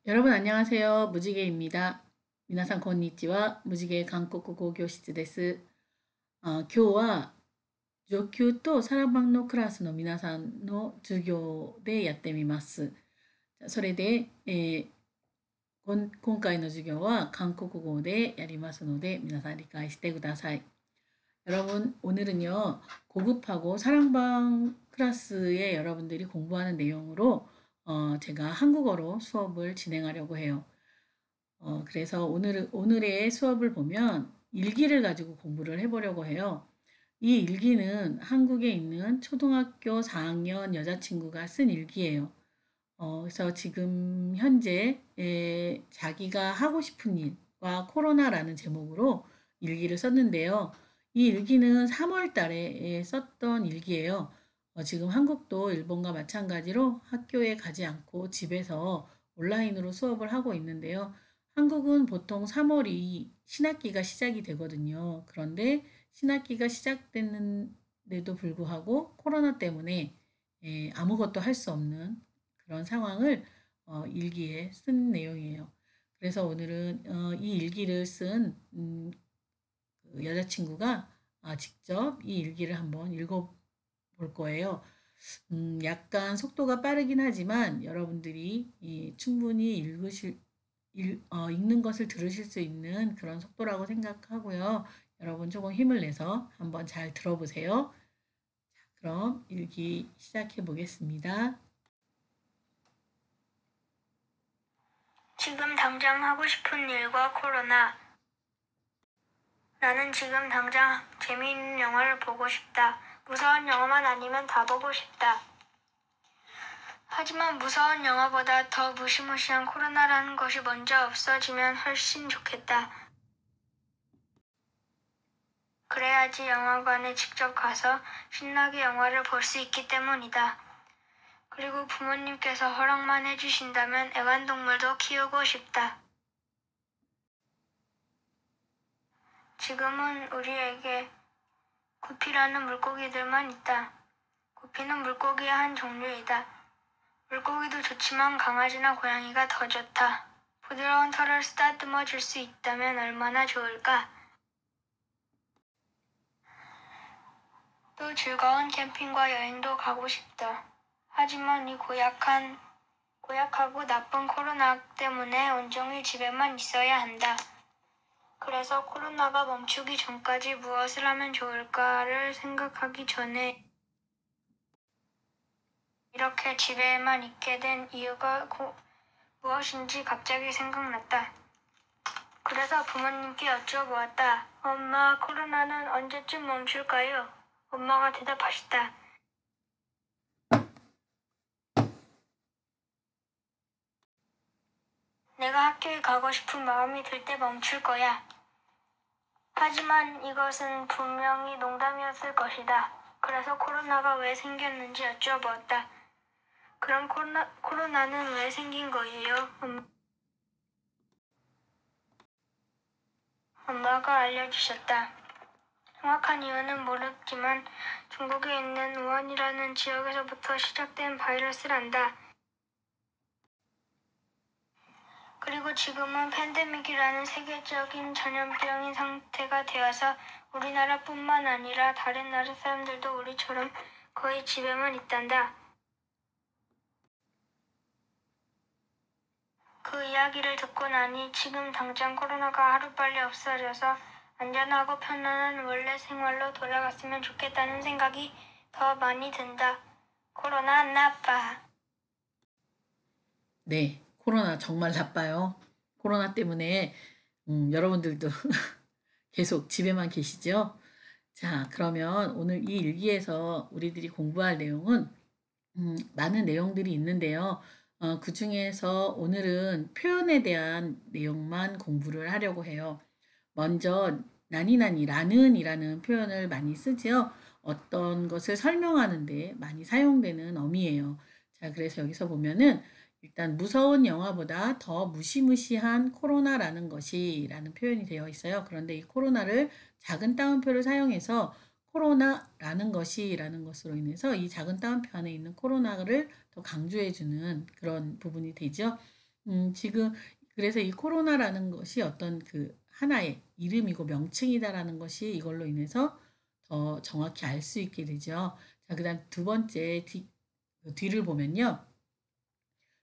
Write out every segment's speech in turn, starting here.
여러분 안녕하세요. 무지개입니다. 미나상 konnichiwa. 무지개 한국어 교실です. 今日は上級と사랑방のクラスの皆さんの授業でやってみます。それで、今回の授業は韓国語でやりますので皆さん理解してください. 여러분 오늘은요 고급하고 사랑방 클래스에 여러분들이 공부하는 내용으로 제가 한국어로 수업을 진행하려고 해요. 그래서 오늘의 수업을 보면 일기를 가지고 공부를 해보려고 해요. 이 일기는 한국에 있는 초등학교 4학년 여자친구가 쓴 일기예요. 그래서 지금 현재 자기가 하고 싶은 일과 코로나라는 제목으로 일기를 썼는데요. 이 일기는 3월 달에 썼던 일기예요. 지금 한국도 일본과 마찬가지로 학교에 가지 않고 집에서 온라인으로 수업을 하고 있는데요. 한국은 보통 3월이 신학기가 시작이 되거든요. 그런데 신학기가 시작됐는데도 불구하고 코로나 때문에 아무것도 할 수 없는 그런 상황을 일기에 쓴 내용이에요. 그래서 오늘은 이 일기를 쓴 그 여자친구가 직접 이 일기를 한번 읽어볼 거예요. 약간 속도가 빠르긴 하지만 여러분들이 충분히 읽는 것을 들으실 수 있는 그런 속도라고 생각하고요. 여러분 조금 힘을 내서 한번 잘 들어보세요. 자, 그럼 일기 시작해 보겠습니다. 지금 당장 하고 싶은 일과 코로나. 나는 지금 당장 재미있는 영화를 보고 싶다. 무서운 영화만 아니면 다 보고 싶다. 하지만 무서운 영화보다 더 무시무시한 코로나라는 것이 먼저 없어지면 훨씬 좋겠다. 그래야지 영화관에 직접 가서 신나게 영화를 볼 수 있기 때문이다. 그리고 부모님께서 허락만 해주신다면 애완동물도 키우고 싶다. 지금은 우리에게 구피라는 물고기들만 있다. 구피는 물고기의 한 종류이다. 물고기도 좋지만 강아지나 고양이가 더 좋다. 부드러운 털을 쓰다듬어 줄 수 있다면 얼마나 좋을까? 또 즐거운 캠핑과 여행도 가고 싶다. 하지만 이 고약하고 나쁜 코로나 때문에 온종일 집에만 있어야 한다. 그래서 코로나가 멈추기 전까지 무엇을 하면 좋을까를 생각하기 전에 이렇게 집에만 있게 된 이유가 무엇인지 갑자기 생각났다. 그래서 부모님께 여쭤보았다. 엄마, 코로나는 언제쯤 멈출까요? 엄마가 대답하셨다. 내가 학교에 가고 싶은 마음이 들 때 멈출 거야. 하지만 이것은 분명히 농담이었을 것이다. 그래서 코로나가 왜 생겼는지 여쭤보았다. 그럼 코로나는 왜 생긴 거예요? 엄마가 알려주셨다. 정확한 이유는 모르지만 중국에 있는 우한이라는 지역에서부터 시작된 바이러스란다. 그리고 지금은 팬데믹이라는 세계적인 전염병인 상태가 되어서 우리나라뿐만 아니라 다른 나라 사람들도 우리처럼 거의 집에만 있단다. 그 이야기를 듣고 나니 지금 당장 코로나가 하루빨리 없어져서 안전하고 편안한 원래 생활로 돌아갔으면 좋겠다는 생각이 더 많이 든다. 코로나 나빠. 네, 코로나 정말 나빠요. 코로나 때문에 여러분들도 계속 집에만 계시죠? 자, 그러면 오늘 이 일기에서 우리들이 공부할 내용은 많은 내용들이 있는데요. 그 중에서 오늘은 표현에 대한 내용만 공부를 하려고 해요. 먼저 나니나니라는 이라는 표현을 많이 쓰지요. 어떤 것을 설명하는데 많이 사용되는 어미예요. 자, 그래서 여기서 보면은 일단 무서운 영화보다 더 무시무시한 코로나라는 것이라는 표현이 되어 있어요. 그런데 이 코로나를 작은 따옴표를 사용해서 코로나라는 것이라는 것으로 인해서 이 작은 따옴표 안에 있는 코로나를 더 강조해주는 그런 부분이 되죠. 지금 그래서 이 코로나라는 것이 어떤 그 하나의 이름이고 명칭이다라는 것이 이걸로 인해서 더 정확히 알 수 있게 되죠. 자, 그다음 두 번째 뒤를 보면요.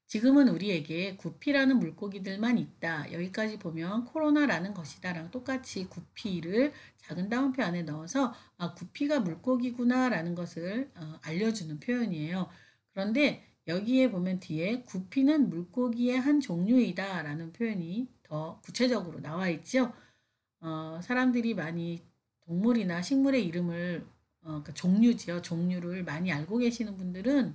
지금은 우리에게 구피라는 물고기들만 있다. 여기까지 보면 코로나라는 것이다랑 똑같이 구피를 작은 따옴표 안에 넣어서 아, 구피가 물고기구나라는 것을 알려주는 표현이에요. 그런데 여기에 보면 뒤에 구피는 물고기의 한 종류이다라는 표현이 더 구체적으로 나와 있죠. 사람들이 많이 동물이나 식물의 이름을 그 종류지요. 종류를 많이 알고 계시는 분들은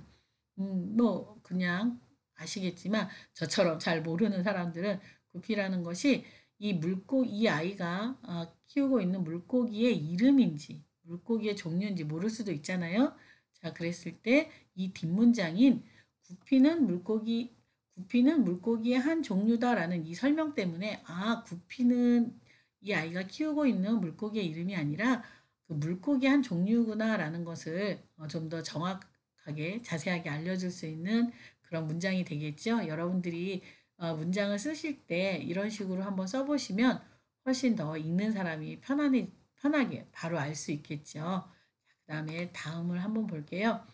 뭐 그냥 아시겠지만 저처럼 잘 모르는 사람들은 구피라는 것이 이 아이가 키우고 있는 물고기의 이름인지 물고기의 종류인지 모를 수도 있잖아요. 자, 그랬을 때 이 뒷문장인 구피는 물고기의 한 종류다라는 이 설명 때문에 아, 구피는 이 아이가 키우고 있는 물고기의 이름이 아니라 그 물고기 한 종류구나라는 것을 좀 더 정확하게 자세하게 알려줄 수 있는 그런 문장이 되겠죠. 여러분들이 문장을 쓰실 때 이런 식으로 한번 써보시면 훨씬 더 읽는 사람이 편하게 바로 알 수 있겠죠. 그 다음에 다음을 한번 볼게요.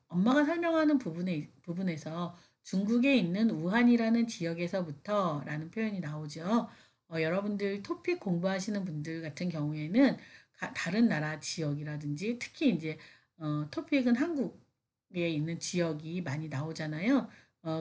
엄마가 설명하는 부분에서 중국에 있는 우한이라는 지역에서부터 라는 표현이 나오죠. 여러분들 토픽 공부하시는 분들 같은 경우에는 다른 나라 지역이라든지 특히 이제 토픽은 한국에 있는 지역이 많이 나오잖아요.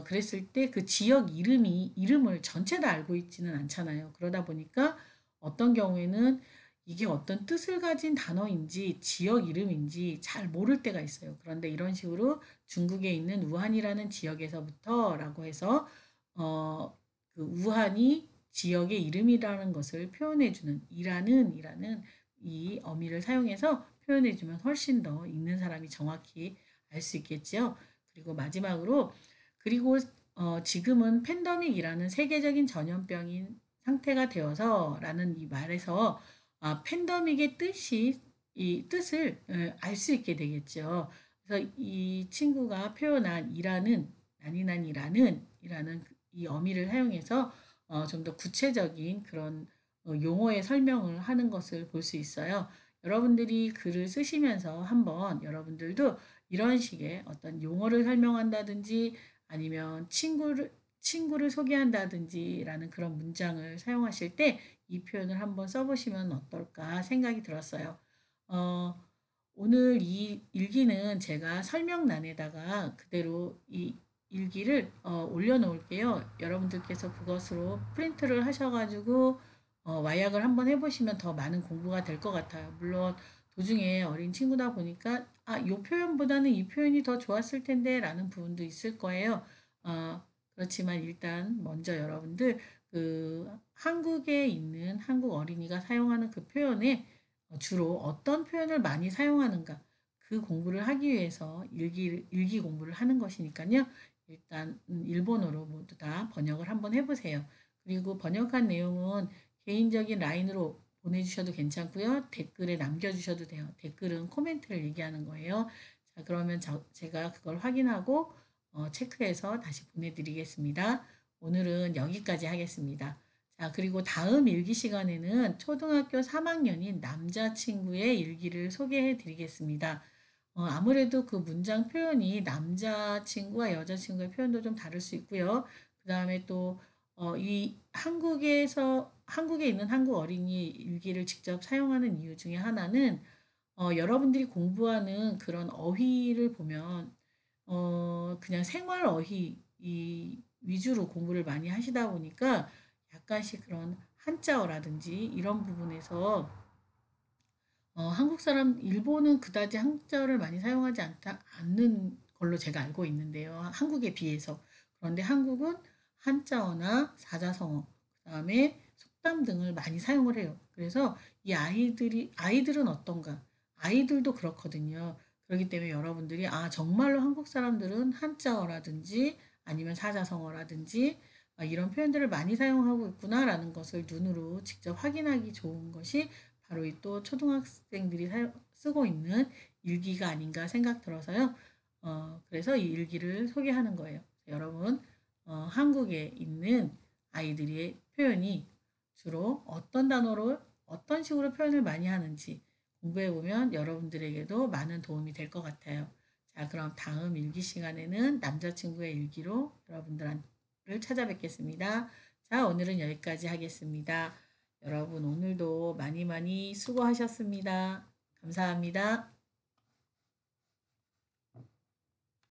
그랬을 때 그 지역 이름을 전체 다 알고 있지는 않잖아요. 그러다 보니까 어떤 경우에는 이게 어떤 뜻을 가진 단어인지 지역 이름인지 잘 모를 때가 있어요. 그런데 이런 식으로 중국에 있는 우한이라는 지역에서부터라고 해서 그 우한이 지역의 이름이라는 것을 표현해주는 이라는 이 어미를 사용해서 표현해주면 훨씬 더 읽는 사람이 정확히 알 수 있겠죠. 그리고 마지막으로 그리고 지금은 팬데믹이라는 세계적인 전염병인 상태가 되어서라는 이 말에서 팬데믹의 이 뜻을 알 수 있게 되겠죠. 그래서 이 친구가 표현한 이라는 이 어미를 사용해서 좀 더 구체적인 그런 용어의 설명을 하는 것을 볼 수 있어요. 여러분들이 글을 쓰시면서 한번 여러분들도 이런 식의 어떤 용어를 설명한다든지 아니면 친구를 소개한다든지라는 그런 문장을 사용하실 때 이 표현을 한번 써보시면 어떨까 생각이 들었어요. 어, 오늘 이 일기는 제가 설명란에다가 그대로 이 일기를 올려놓을게요. 여러분들께서 그것으로 프린트를 하셔가지고 와약을 한번 해보시면 더 많은 공부가 될 것 같아요. 물론 도중에 어린 친구다 보니까 이 표현보다는 이 표현이 더 좋았을 텐데 라는 부분도 있을 거예요. 그렇지만 일단 먼저 여러분들 그 한국에 있는 한국 어린이가 사용하는 그 표현에 주로 어떤 표현을 많이 사용하는가 그 공부를 하기 위해서 일기 공부를 하는 것이니까요. 일단 일본어로 모두 다 번역을 한번 해보세요. 그리고 번역한 내용은 개인적인 라인으로 보내주셔도 괜찮고요. 댓글에 남겨주셔도 돼요. 댓글은 코멘트를 얘기하는 거예요. 자, 그러면 제가 그걸 확인하고 체크해서 다시 보내드리겠습니다. 오늘은 여기까지 하겠습니다. 자, 그리고 다음 일기 시간에는 초등학교 3학년인 남자친구의 일기를 소개해 드리겠습니다. 아무래도 그 문장 표현이 남자친구와 여자친구의 표현도 좀 다를 수 있고요. 그 다음에 또, 이 한국에 있는 한국 어린이 일기를 직접 사용하는 이유 중에 하나는, 여러분들이 공부하는 그런 어휘를 보면, 그냥 생활 어휘 위주로 공부를 많이 하시다 보니까 약간씩 그런 한자어라든지 이런 부분에서 한국 사람, 일본은 그다지 한자어를 많이 사용하지 않는 걸로 제가 알고 있는데요. 한국에 비해서. 그런데 한국은 한자어나 사자성어, 그다음에 속담 등을 많이 사용을 해요. 그래서 이 아이들은 어떤가? 아이들도 그렇거든요. 그렇기 때문에 여러분들이 정말로 한국 사람들은 한자어라든지 아니면 사자성어라든지 이런 표현들을 많이 사용하고 있구나라는 것을 눈으로 직접 확인하기 좋은 것이 바로 이 또 초등학생들이 쓰고 있는 일기가 아닌가 생각 들어서요. 그래서 이 일기를 소개하는 거예요. 여러분, 한국에 있는 아이들의 표현이 주로 어떤 단어로 어떤 식으로 표현을 많이 하는지 공부해 보면 여러분들에게도 많은 도움이 될 것 같아요. 자, 그럼 다음 일기 시간에는 남자친구의 일기로 여러분들을 찾아뵙겠습니다. 자, 오늘은 여기까지 하겠습니다. 여러분 오늘도 많이 많이 수고하셨습니다. 감사합니다.